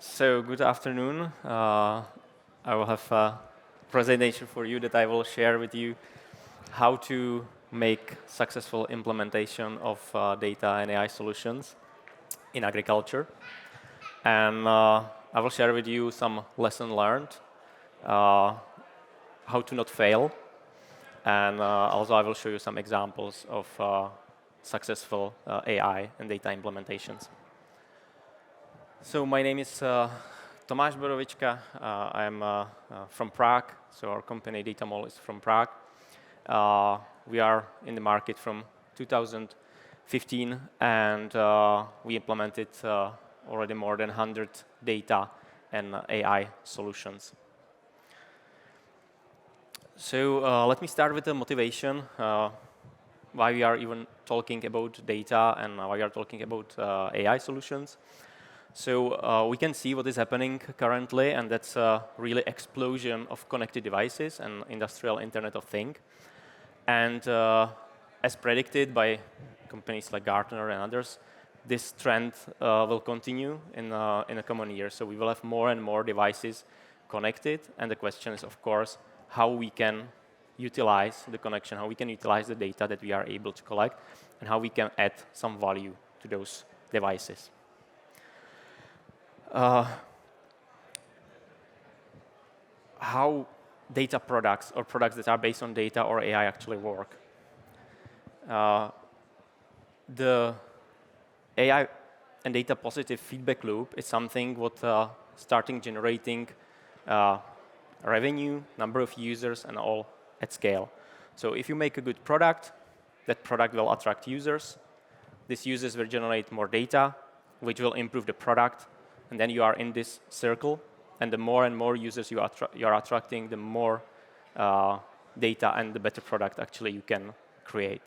So good afternoon. I will have a presentation for you that I will share with you how to make successful implementation of data and AI solutions in agriculture. And I will share with you some lesson learned, how to not fail, and also I will show you some examples of successful AI and data implementations. So my name is Tomas Borovicka. I'm from Prague, so our company Datamole is from Prague. We are in the market from 2015, and we implemented already more than 100 data and AI solutions. So let me start with the motivation, why we are even talking about data and why we are talking about AI solutions. So we can see what is happening currently, and that's a really explosion of connected devices and industrial Internet of Things. And as predicted by companies like Gartner and others, this trend will continue in the coming years. So we will have more and more devices connected, and the question is, of course, how we can utilize the connection, how we can utilize the data that we are able to collect, and how we can add some value to those devices. How data products or products that are based on data or AI actually work. The AI and data positive feedback loop is something what starting generating revenue, number of users, and all at scale. So if you make a good product, that product will attract users. These users will generate more data, which will improve the product. And then you are in this circle, and the more and more users you are attracting, the more data and the better product actually you can create.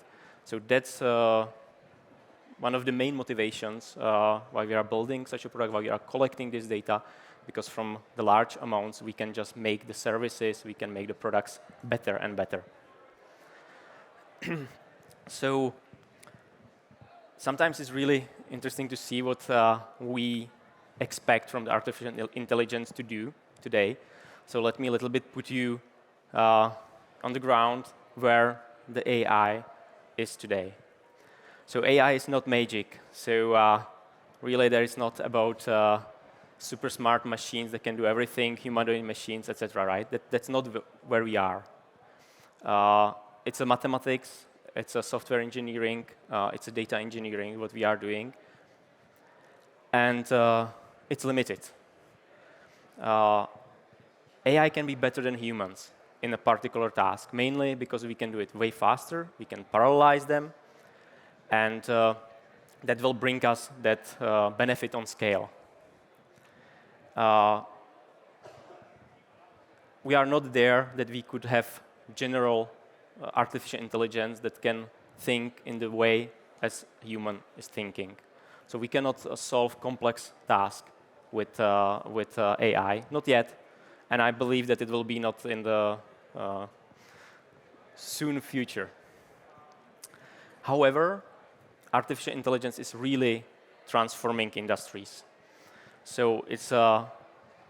So that's one of the main motivations why we are building such a product, why we are collecting this data, because from the large amounts we can just make the services, we can make the products better and better. So sometimes it's really interesting to see what we expect from the artificial intelligence to do today. So let me a little bit put you on the ground where the AI is today. So AI is not magic. So really there is not about super smart machines that can do everything, humanoid machines, etc. Right? That's not where we are. It's a mathematics, it's a software engineering, it's a data engineering, what we are doing. And it's limited. AI can be better than humans in a particular task, mainly because we can do it way faster, we can parallelize them, and that will bring us that benefit on scale. We are not there that we could have general artificial intelligence that can think in the way as human is thinking. So we cannot solve complex tasks with AI, not yet, and I believe that it will be not in the soon future. However, artificial intelligence is really transforming industries. So it's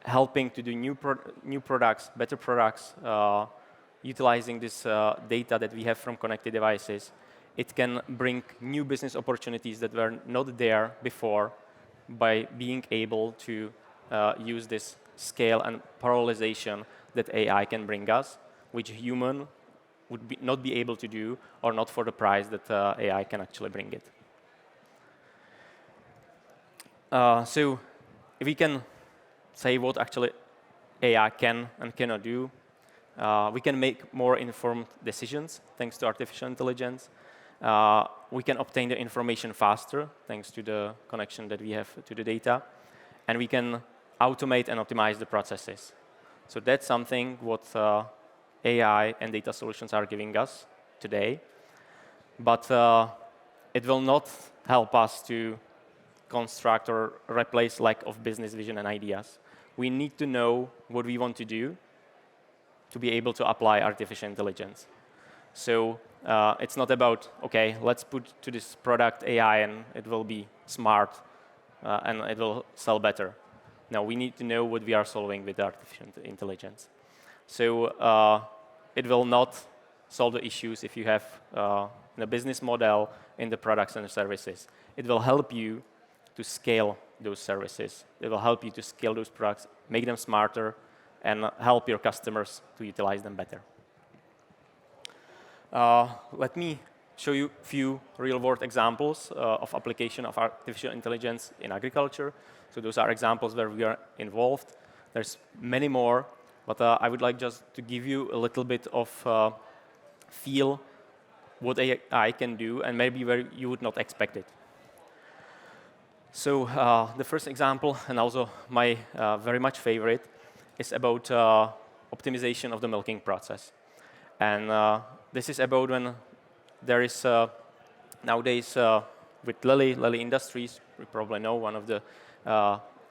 helping to do new products, better products, utilizing this data that we have from connected devices. It can bring new business opportunities that were not there before by being able to use this scale and parallelization that AI can bring us, which human would not be able to do, or not for the price that AI can actually bring it. So if we can say what actually AI can and cannot do, we can make more informed decisions thanks to artificial intelligence. We can obtain the information faster thanks to the connection that we have to the data, and we can automate and optimize the processes. So that's something what AI and data solutions are giving us today, but it will not help us to construct or replace lack of business vision and ideas. We need to know what we want to do to be able to apply artificial intelligence. So it's not about, okay, let's put to this product AI and it will be smart and it will sell better. Now we need to know what we are solving with artificial intelligence. So it will not solve the issues if you have a business model in the products and the services. It will help you to scale those services. It will help you to scale those products, make them smarter, and help your customers to utilize them better. Let me show you a few real-world examples of application of artificial intelligence in agriculture. So those are examples where we are involved. There's many more, but I would like just to give you a little bit of feel what AI can do, and maybe where you would not expect it. So the first example, and also my very much favorite, is about optimization of the milking process. And this is about when there is nowadays with Lilly Industries, we probably know, one of the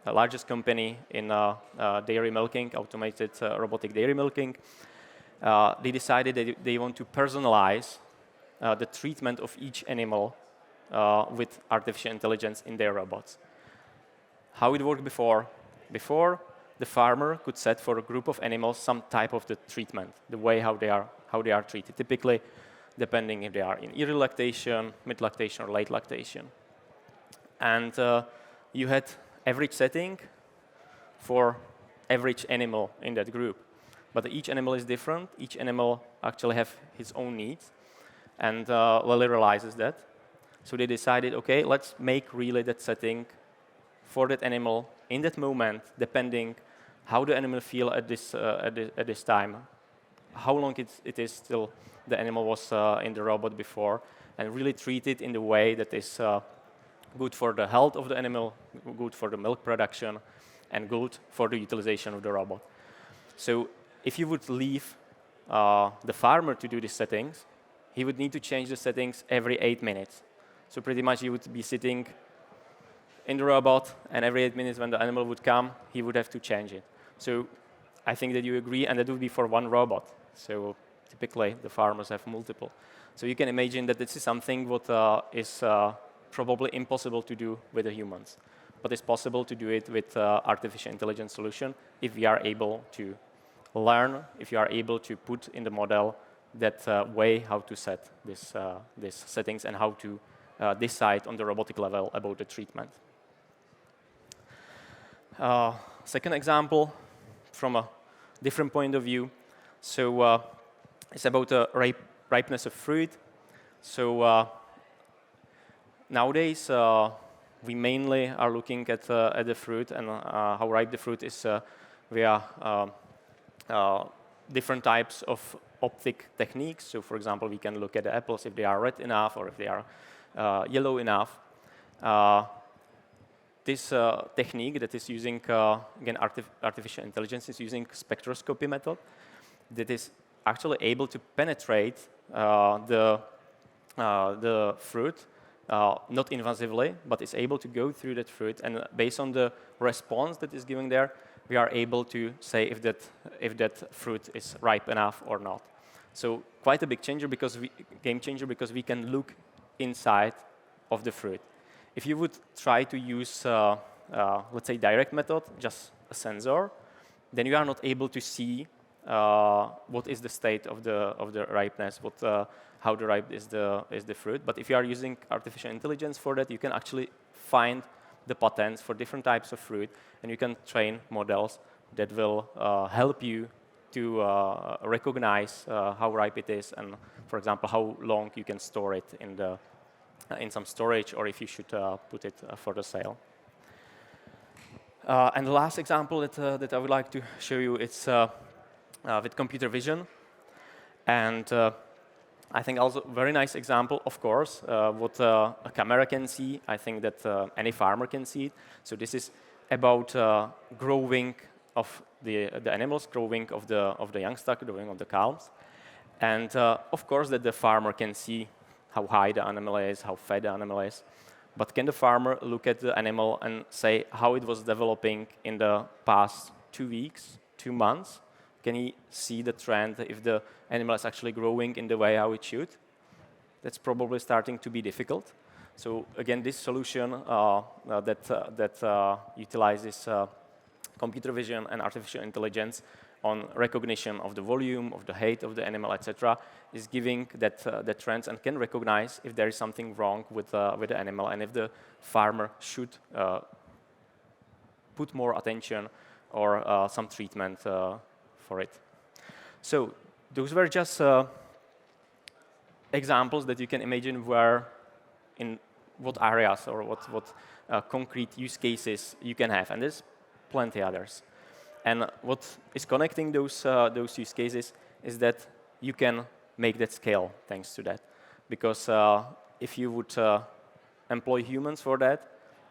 largest company in dairy milking, automated robotic dairy milking. They decided that they want to personalize the treatment of each animal with artificial intelligence in their robots. How it worked before? Before, the farmer could set for a group of animals some type of the treatment, the way how they are treated, typically depending if they are in early lactation, mid lactation, or late lactation. And you had average setting for average animal in that group. But each animal is different. Each animal actually have his own needs. And Lilly realizes that. So they decided, OK, let's make really that setting for that animal in that moment, depending how the animal feel at this time, how long it is till the animal was in the robot before, and really treat it in the way that is good for the health of the animal, good for the milk production, and good for the utilization of the robot. So if you would leave the farmer to do these settings, he would need to change the settings every 8 minutes. So pretty much he would be sitting in the robot, and every 8 minutes when the animal would come, he would have to change it. So I think that you agree, and that would be for one robot. So typically, the farmers have multiple. So you can imagine that this is something what is probably impossible to do with the humans. But it's possible to do it with artificial intelligence solution if we are able to learn, if you are able to put in the model that way how to set these settings and how to decide on the robotic level about the treatment. Second example, from a different point of view. So it's about the ripeness of fruit. So nowadays, we mainly are looking at the fruit and how ripe the fruit is via different types of optic techniques. So for example, we can look at the apples if they are red enough or if they are yellow enough. This technique that is using, again, artificial intelligence is using spectroscopy method that is actually able to penetrate the fruit, not invasively, but is able to go through that fruit. And based on the response that is given there, we are able to say if that fruit is ripe enough or not. So quite a big game changer because we can look inside of the fruit. If you would try to use, let's say, direct method, just a sensor, then you are not able to see what is the state of the ripeness, how the ripe is the fruit. But if you are using artificial intelligence for that, you can actually find the patterns for different types of fruit, and you can train models that will help you to recognize how ripe it is, and, for example, how long you can store it in some storage, or if you should put it for the sale. And the last example that I would like to show you, it's with computer vision. And I think also a very nice example, of course, what a camera can see. I think that any farmer can see it. So this is about growing of the animals, growing of the young stock, growing of the calves. And of course that the farmer can see how high the animal is, how fat the animal is. But can the farmer look at the animal and say how it was developing in the past 2 weeks, 2 months? Can he see the trend if the animal is actually growing in the way how it should? That's probably starting to be difficult. So again, this solution that utilizes computer vision and artificial intelligence on recognition of the volume, of the height of the animal, etc., is giving that trends and can recognize if there is something wrong with the animal and if the farmer should put more attention or some treatment for it. So those were just examples that you can imagine where in what areas or what concrete use cases you can have, and there's plenty others. And what is connecting those use cases is that you can make that scale thanks to that. Because if you would employ humans for that,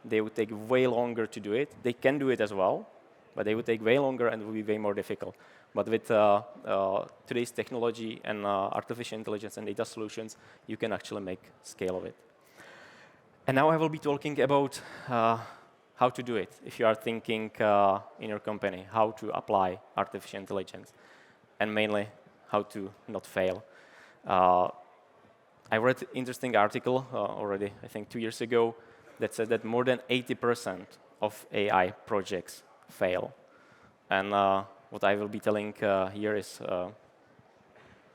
they would take way longer to do it. They can do it as well, but they would take way longer and would be way more difficult. But with today's technology and artificial intelligence and data solutions, you can actually make scale of it. And now I will be talking about how to do it. If you are thinking in your company, how to apply artificial intelligence, and mainly how to not fail. I read an interesting article already, I think 2 years ago, that said that more than 80% of AI projects fail. And what I will be telling here is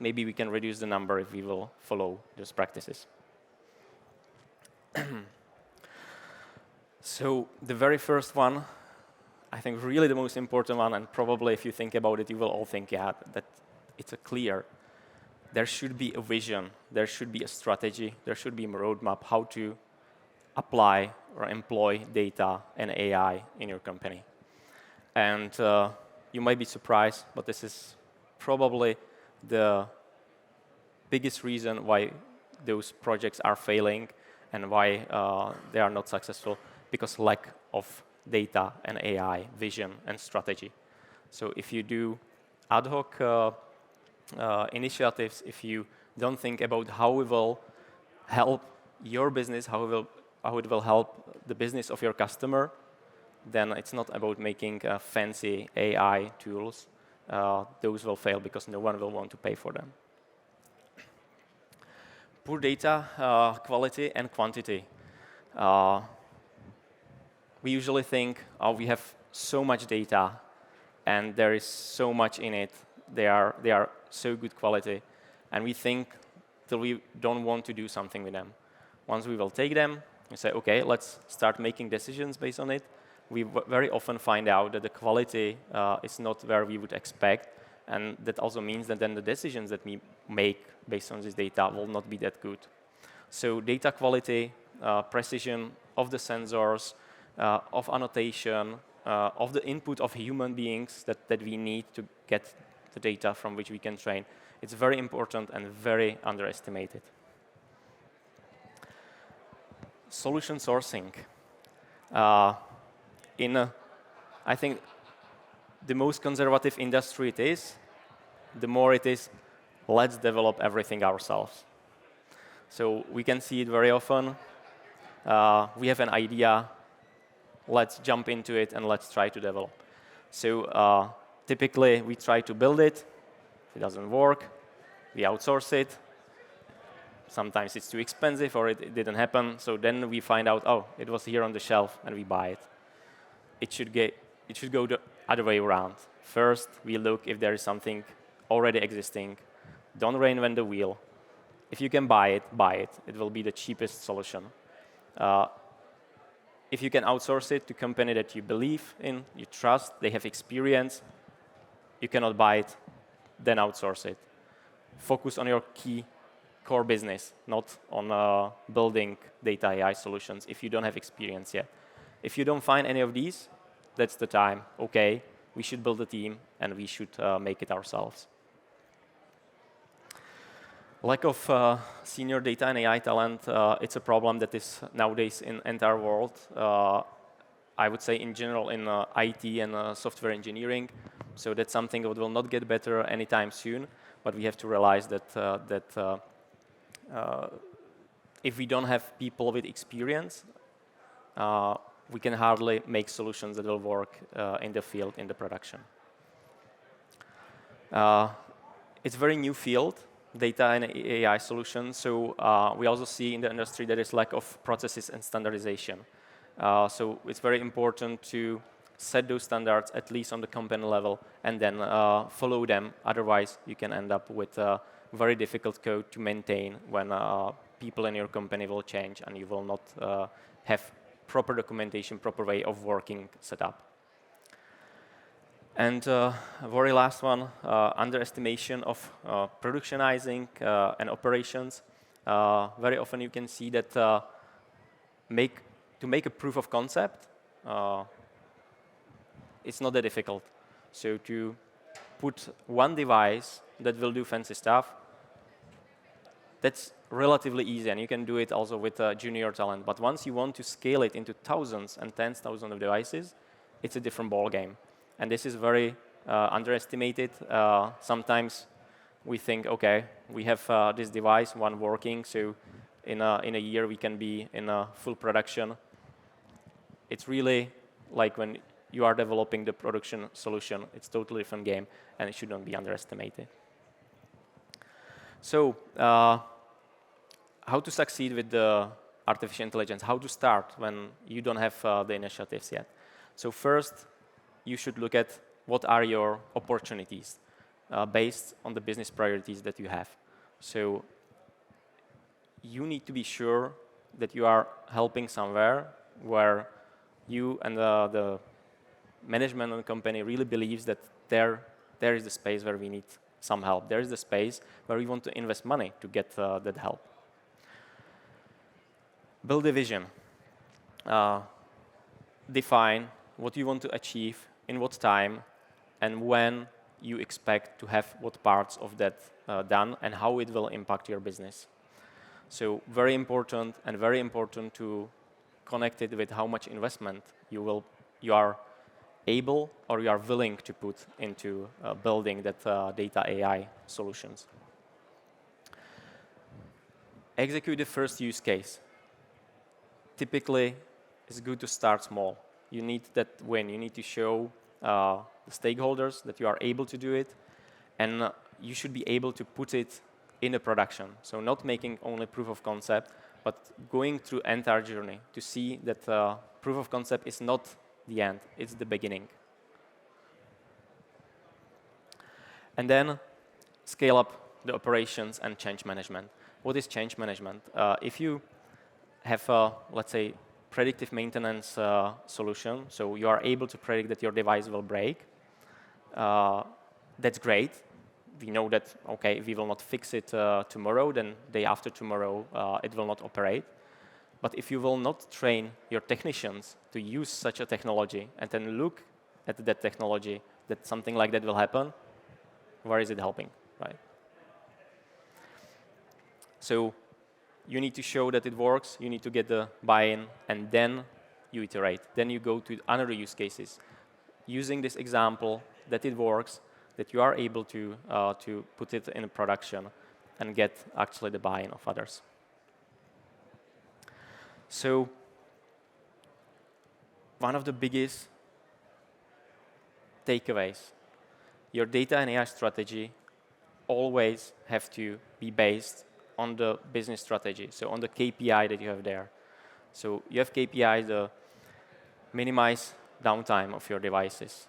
maybe we can reduce the number if we will follow those practices. So the very first one, I think really the most important one, and probably if you think about it, you will all think, yeah, that it's clear. There should be a vision, there should be a strategy, there should be a roadmap how to apply or employ data and AI in your company. And you might be surprised, but this is probably the biggest reason why those projects are failing and why they are not successful, because lack of data and AI vision and strategy. So if you do ad hoc initiatives, if you don't think about how it will help your business, how it will help the business of your customer, then it's not about making fancy AI tools. Those will fail because no one will want to pay for them. Poor data quality and quantity. We usually think, oh, we have so much data and there is so much in it. They are so good quality. And we think till we don't want to do something with them. Once we will take them, we say, OK, let's start making decisions based on it. We very often find out that the quality is not where we would expect. And that also means that then the decisions that we make based on this data will not be that good. So data quality, precision of the sensors, of annotation, of the input of human beings that we need to get the data from which we can train. It's very important and very underestimated. Solution sourcing. I think, the most conservative industry it is, the more it is, let's develop everything ourselves. So we can see it very often. We have an idea, let's jump into it and let's try to develop. So typically, we try to build it. If it doesn't work, we outsource it. Sometimes it's too expensive or it didn't happen. So then we find out, oh, it was here on the shelf, and we buy it. It should go the other way around. First, we look if there is something already existing. Don't reinvent the wheel. If you can buy it, buy it. It will be the cheapest solution. If you can outsource it to a company that you believe in, you trust, they have experience, you cannot buy it, then outsource it. Focus on your key core business, not on building data AI solutions if you don't have experience yet. If you don't find any of these, that's the time. OK, we should build a team, and we should make it ourselves. Lack of senior data and AI talent, it's a problem that is nowadays in the entire world. I would say in general in IT and software engineering. So that's something that will not get better anytime soon. But we have to realize that if we don't have people with experience, we can hardly make solutions that will work in the field, in the production. It's a very new field, data and AI solutions. So we also see in the industry that there is lack of processes and standardization. So it's very important to set those standards at least on the company level, and then follow them. Otherwise, you can end up with very difficult code to maintain when people in your company will change and you will not have proper documentation, proper way of working set up. And very last one, underestimation of productionizing and operations. Very often you can see that to make a proof of concept, it's not that difficult. So to put one device that will do fancy stuff, that's relatively easy, and you can do it also with junior talent. But once you want to scale it into thousands and tens of thousands of devices, it's a different ball game. And this is very underestimated. Sometimes we think, okay, we have this device, one working, so in a year we can be in a full production. It's really like when you are developing the production solution, it's a totally different game, and it should not be underestimated. So, how to succeed with the artificial intelligence? How to start when you don't have the initiatives yet? So first, you should look at what are your opportunities based on the business priorities that you have. So you need to be sure that you are helping somewhere where you and the management of the company really believes that there is the space where we need some help. There is the space where we want to invest money to get that help. Build a vision. Define what you want to achieve, in what time, and when you expect to have what parts of that done, and how it will impact your business. So very important, and very important to connect it with how much investment you are able or you are willing to put into building that data AI solutions. Execute the first use case. Typically, it's good to start small. You need that win. You need to show the stakeholders that you are able to do it, and you should be able to put it in a production. So not making only proof of concept, but going through entire journey to see that proof of concept is not the end, it's the beginning. And then scale up the operations and change management. What is change management? If you have, let's say, predictive maintenance solution, so you are able to predict that your device will break, that's great. We know that, okay, we will not fix it tomorrow, then day after tomorrow it will not operate. But if you will not train your technicians to use such a technology and then look at that technology, that something like that will happen, where is it helping, right? So you need to show that it works, you need to get the buy-in, and then you iterate. Then you go to other use cases. Using this example that it works, that you are able to put it in production and get actually the buy-in of others. So one of the biggest takeaways, your data and AI strategy always have to be based on the business strategy, so on the KPI that you have there. So you have KPIs, the minimize downtime of your devices,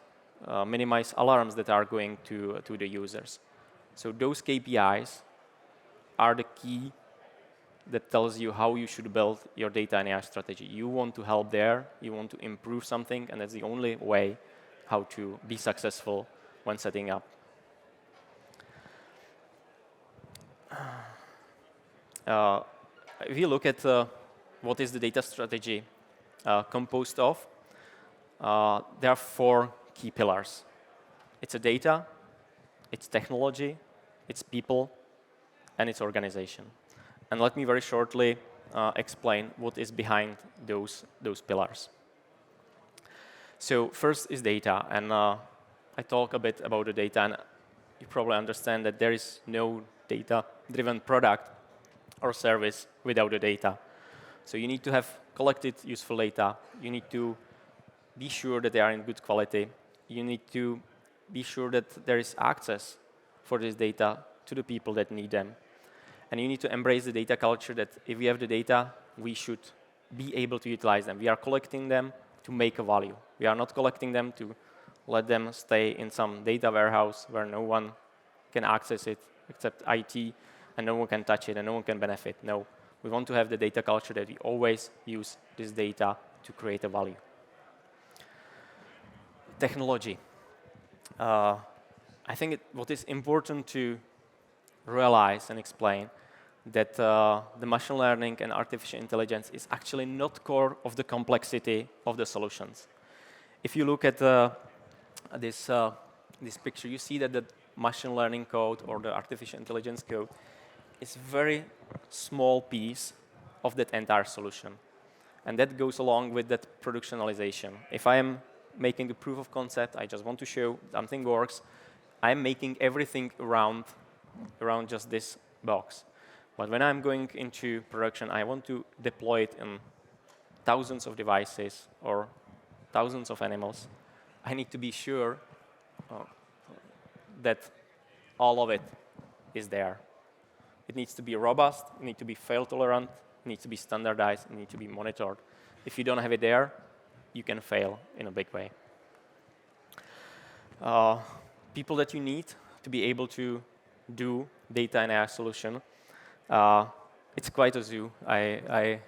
minimize alarms that are going to the users. So those KPIs are the key that tells you how you should build your data and AI strategy. You want to help there, you want to improve something, and that's the only way how to be successful when setting up. If you look at what is the data strategy composed of, there are 4 key pillars. It's a data, it's technology, it's people, and it's organization. And let me very shortly explain what is behind those pillars. So first is data, and I talk a bit about the data, and you probably understand that there is no data-driven product or service without the data. So you need to have collected useful data. You need to be sure that they are in good quality. You need to be sure that there is access for this data to the people that need them. And you need to embrace the data culture that if we have the data, we should be able to utilize them. We are collecting them to make a value. We are not collecting them to let them stay in some data warehouse where no one can access it except IT, and no one can touch it, and no one can benefit. No, we want to have the data culture that we always use this data to create a value. Technology. I think what is important to realize and explain that the machine learning and artificial intelligence is actually not core of the complexity of the solutions. If you look at this picture, you see that the machine learning code or the artificial intelligence code is a very small piece of that entire solution. And that goes along with that productionalization. If I am making the proof of concept, I just want to show something works, I'm making everything around just this box. But when I'm going into production, I want to deploy it in thousands of devices or thousands of animals. I need to be sure that all of it is there. It needs to be robust, it needs to be fail-tolerant, it needs to be standardized, it needs to be monitored. If you don't have it there, you can fail in a big way. People that you need to be able to do data and AI solution, it's quite a zoo. I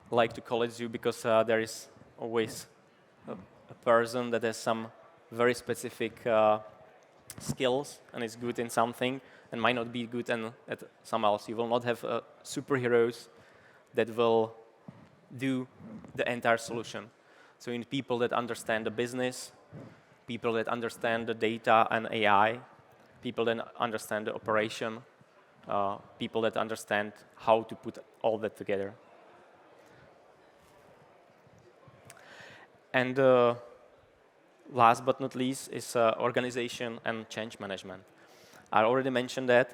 like to call it zoo because there is always a person that has some very specific skills and is good in something and might not be good at some else. You will not have superheroes that will do the entire solution. So you need people that understand the business, people that understand the data and AI, people that understand the operation, people that understand how to put all that together. And last but not least is organization and change management. I already mentioned that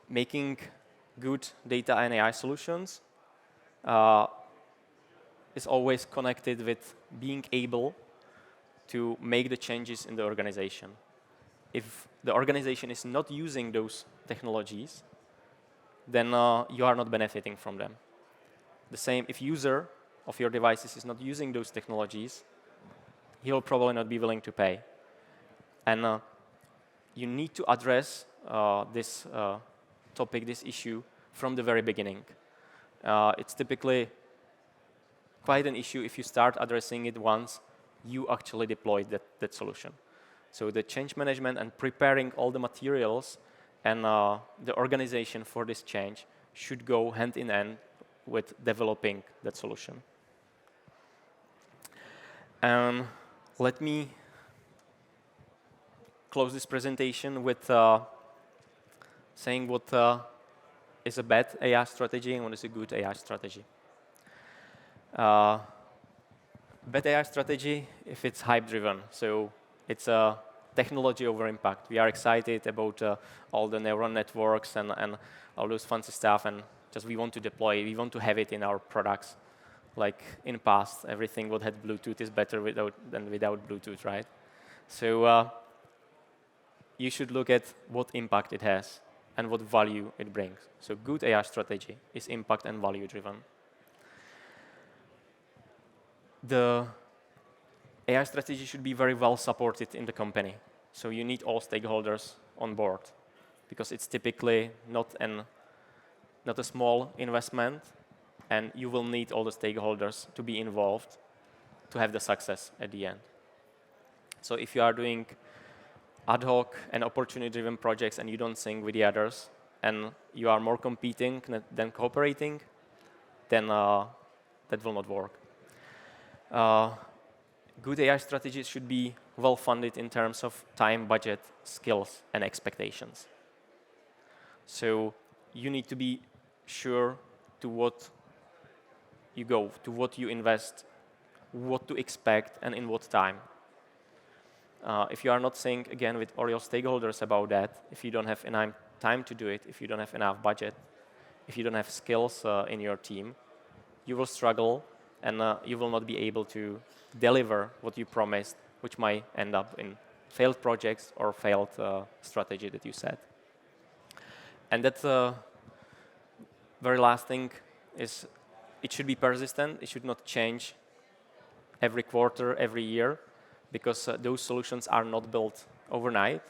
making good data and AI solutions is always connected with being able to make the changes in the organization. If the organization is not using those technologies, then you are not benefiting from them. The same, if user of your devices is not using those technologies, he'll probably not be willing to pay. And you need to address this topic, this issue, from the very beginning. It's typically quite an issue if you start addressing it once you actually deployed that solution. So the change management and preparing all the materials and the organization for this change should go hand in hand with developing that solution. Let me close this presentation with saying what is a bad AI strategy and what is a good AI strategy. Bad AI strategy if it's hype-driven, so it's a technology over impact. We are excited about all the neural networks and all those fancy stuff, and just we want to deploy it, we want to have it in our products. Like in past, everything what had Bluetooth is better than without Bluetooth, right? So you should look at what impact it has and what value it brings. So good AI strategy is impact and value driven. The AI strategy should be very well supported in the company. So you need all stakeholders on board because it's typically not a small investment, and you will need all the stakeholders to be involved to have the success at the end. So if you are doing ad hoc and opportunity-driven projects and you don't sync with the others, and you are more competing than cooperating, then that will not work. Good AI strategies should be well-funded in terms of time, budget, skills, and expectations. So you need to be sure to what you go, to what you invest, what to expect, and in what time. If you are not saying, again, with all your stakeholders about that, if you don't have enough time to do it, if you don't have enough budget, if you don't have skills in your team, you will struggle and you will not be able to deliver what you promised, which might end up in failed projects or failed strategy that you set. And that's very last thing is it should be persistent. It should not change every quarter, every year, because those solutions are not built overnight.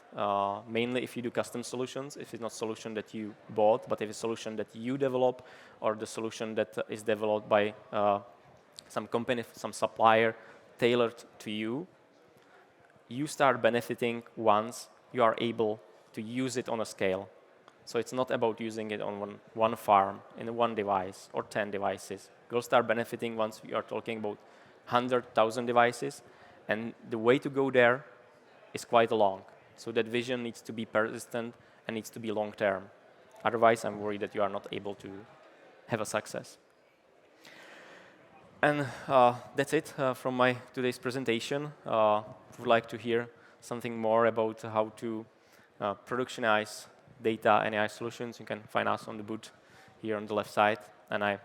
Mainly if you do custom solutions, if it's not a solution that you bought, but if it's a solution that you develop, or the solution that is developed by some company, some supplier, tailored to you, you start benefiting once you are able to use it on a scale. So it's not about using it on one farm, in one device, or 10 devices. You'll start benefiting once you are talking about 100,000 devices, and the way to go there is quite long. So that vision needs to be persistent and needs to be long-term. Otherwise, I'm worried that you are not able to have a success. And that's it from my today's presentation. Would like to hear something more about how to productionize data and AI solutions. You can find us on the booth here on the left side. And I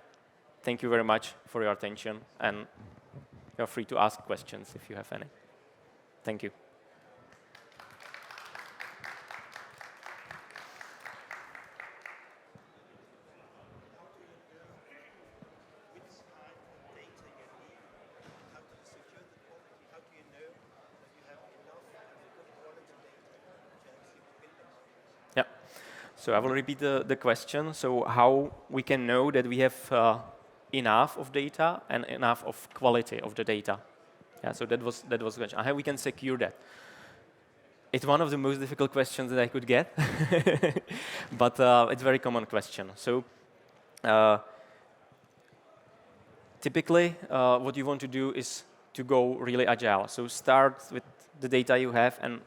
thank you very much for your attention. And you're free to ask questions if you have any. Thank you. Yeah. So I will repeat the question. So how we can know that we have enough of data and enough of quality of the data? Yeah. So that was the question. How we can secure that? It's one of the most difficult questions that I could get, but it's a very common question. So typically, what you want to do is to go really agile. So start with the data you have and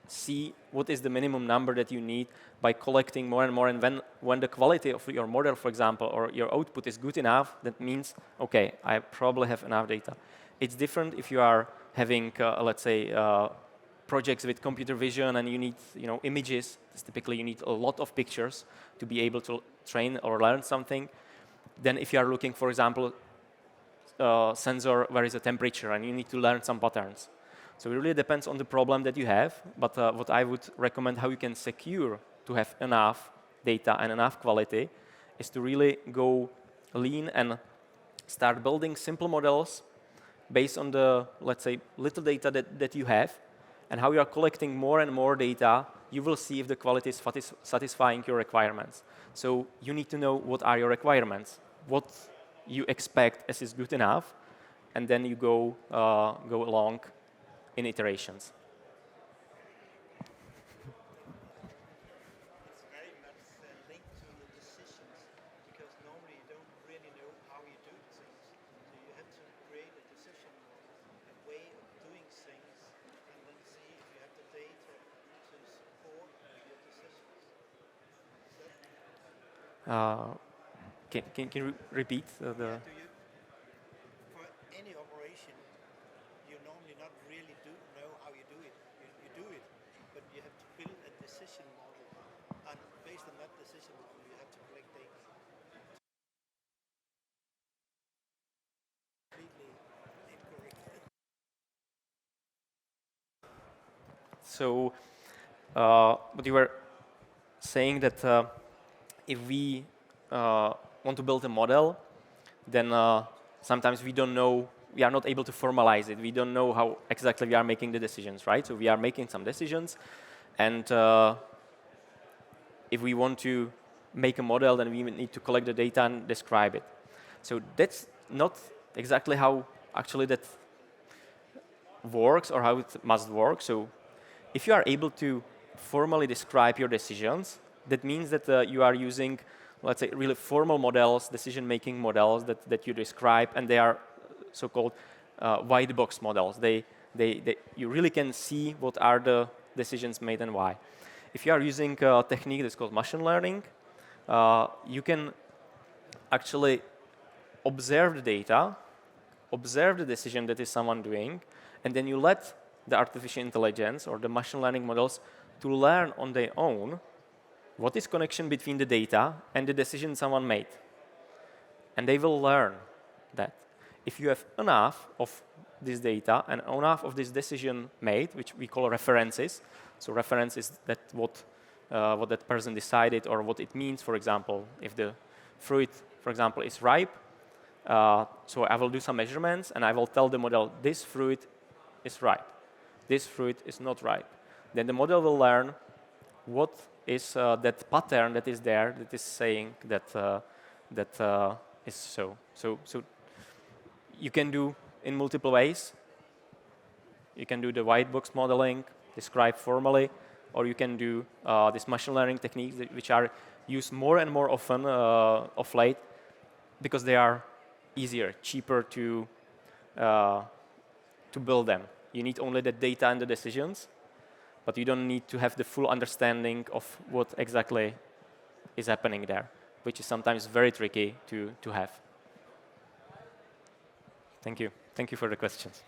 see what is the minimum number that you need by collecting more and more. And when the quality of your model, for example, or your output is good enough, that means, OK, I probably have enough data. It's different if you are having, let's say, projects with computer vision and you need images. Typically, you need a lot of pictures to be able to train or learn something. Then if you are looking, for example, sensor where is a temperature and you need to learn some patterns. So it really depends on the problem that you have, but what I would recommend how you can secure to have enough data and enough quality is to really go lean and start building simple models based on the, let's say, little data that you have, and how you are collecting more and more data, you will see if the quality is satisfying your requirements. So you need to know what are your requirements, what you expect as is good enough, and then you go along in iterations. It's very much linked to the decisions, because normally you don't really know how you do things. So you have to create a decision model, a way of doing things, and then see if you have the data to support your decisions. Can you repeat the? Do you, for any operation, you normally not really know how you do it. You do it, but you have to build a decision model, and based on that decision model, you have to collect data. Completely incorrect. So, but you were saying that if we want to build a model, then sometimes we don't know, we are not able to formalize it. We don't know how exactly we are making the decisions, right? So we are making some decisions, and if we want to make a model, then we need to collect the data and describe it. So that's not exactly how actually that works or how it must work. So if you are able to formally describe your decisions, that means that you are using, let's say, really formal models, decision-making models that you describe, and they are so-called white box models. You really can see what are the decisions made and why. If you are using a technique that's called machine learning, you can actually observe the data, observe the decision that is someone doing, and then you let the artificial intelligence or the machine learning models to learn on their own what is connection between the data and the decision someone made. And they will learn that. If you have enough of this data and enough of this decision made, which we call references, so reference is that what that person decided or what it means. For example, if the fruit, for example, is ripe, So I will do some measurements, and I will tell the model, this fruit is ripe. This fruit is not ripe. Then the model will learn what is that pattern that is there that is saying that that is so. So you can do in multiple ways. You can do the white box modeling, describe formally, or you can do these machine learning techniques which are used more and more often of late because they are easier, cheaper to build them. You need only the data and the decisions, but you don't need to have the full understanding of what exactly is happening there, which is sometimes very tricky to have. Thank you. Thank you for the questions.